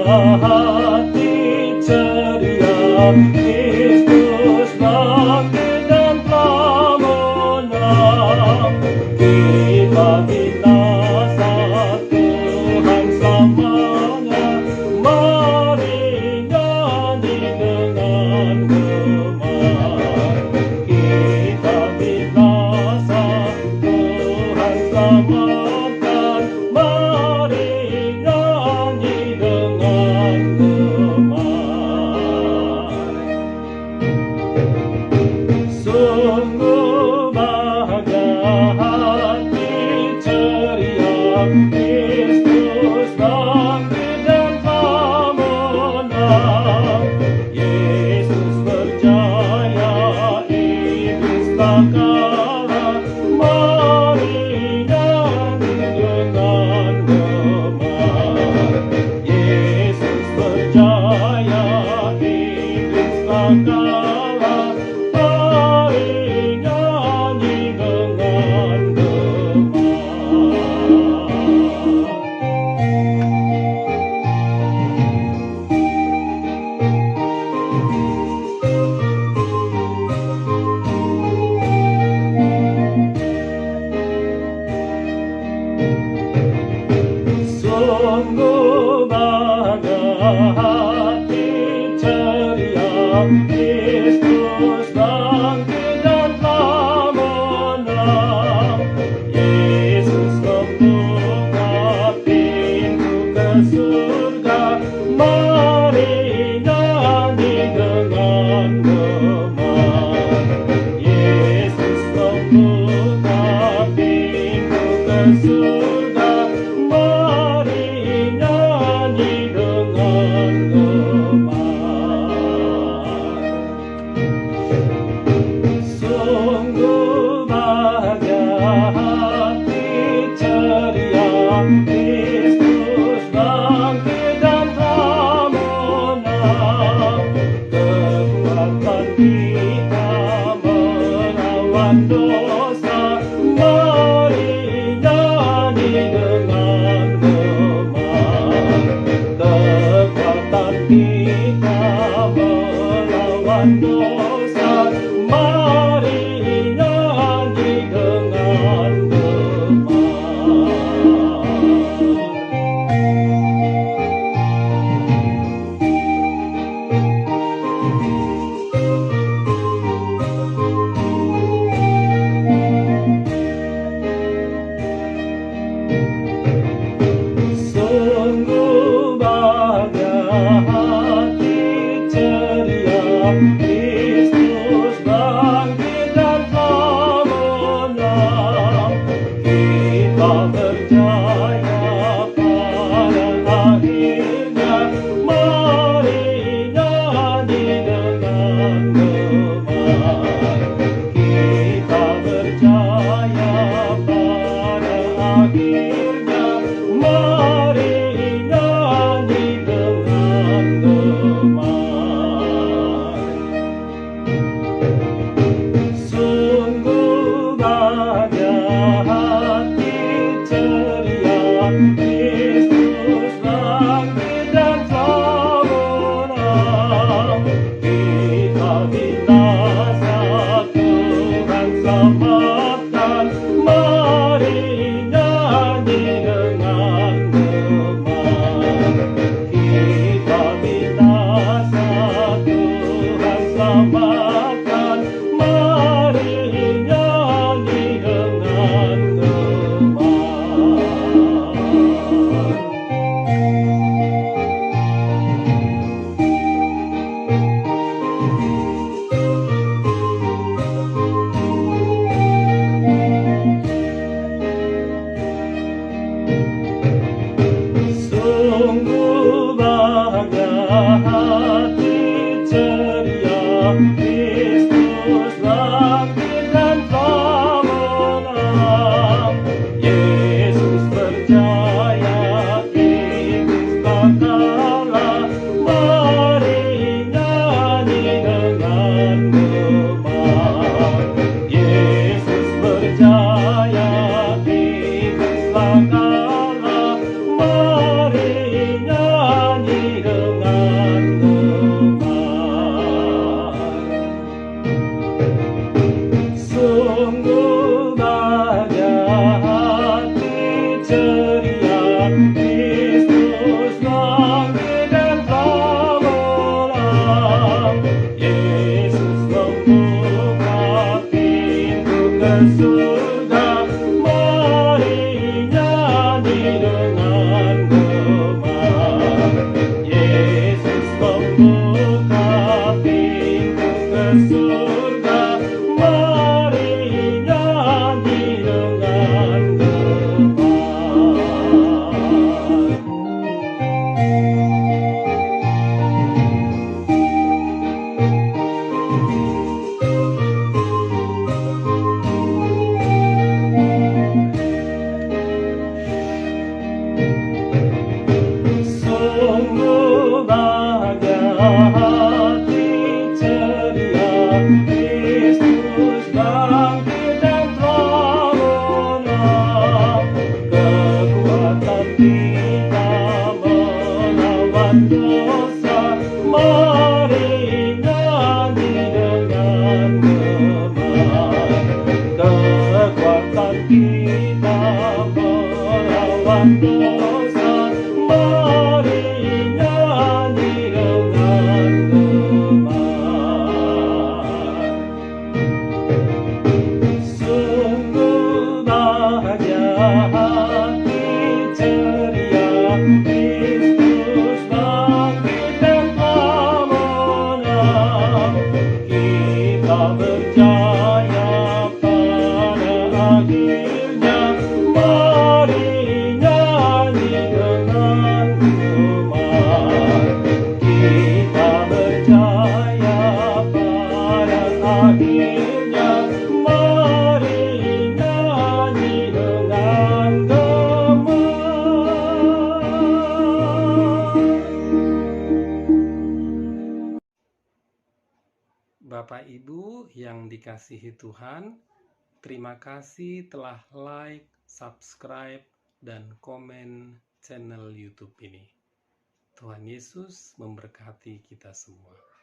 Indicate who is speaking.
Speaker 1: hati ceria, Kristus bangkit dan telah menang. Kita binasa, Tuhan selamanya. Mari nyanyi dengan gemar. Kita binasa, Tuhan selamatkan. Mari nyanyi dengan gemar. Sungguh bahagia hati ceria, Kristus bangkit dan telah menang. Yesus berjaya, iblis tak kalah. Mari nyanyi dengan gemar. Yesus berjaya, iblis tak kalah. Mari nyanyi dengan gemar. Sungguh bahagia hati ceria, Kristus bangkit dan telah menang. Yesus membuka pintu ke surga. Mari nyanyi dengan gemar. Yesus membuka pintu ke surga. Mari nyanyi dengan gemar. Sungguh bahagia hati ceria, Kristus bangkit dan telah menang. Kekuatan kita melawan dosa. Mari nyanyi dengan gemar. Kekuatan kita melawan dosa. Mari nyanyi dengan gemar. Sungguh bahagia hati ceria, Kristus bangkit dan telah menang. Kita berjaya pada akhirnya. Mari nyanyi dengan gemar. Kita berjaya pada akhirnya. Mari nyanyi dengan gemar. Sungguh bahagia hati ceria, Kristus bangkit dan telah menang. Kita binasa, Tuhan selamatkan. Mari nyanyi maaf dosa, mari nyanyi dengan gemar. Sungguh bahagia hati ceria, Kristus bangkit dan telah menang. Kita berjaya pada akhirnya, mari nyanyi dengan gemar. Kita berjaya pada akhirnya, mari nyanyi dengan gemar.
Speaker 2: Bapak Ibu yang dikasihi Tuhan, terima kasih telah like, subscribe, dan komen channel YouTube ini. Tuhan Yesus memberkati kita semua.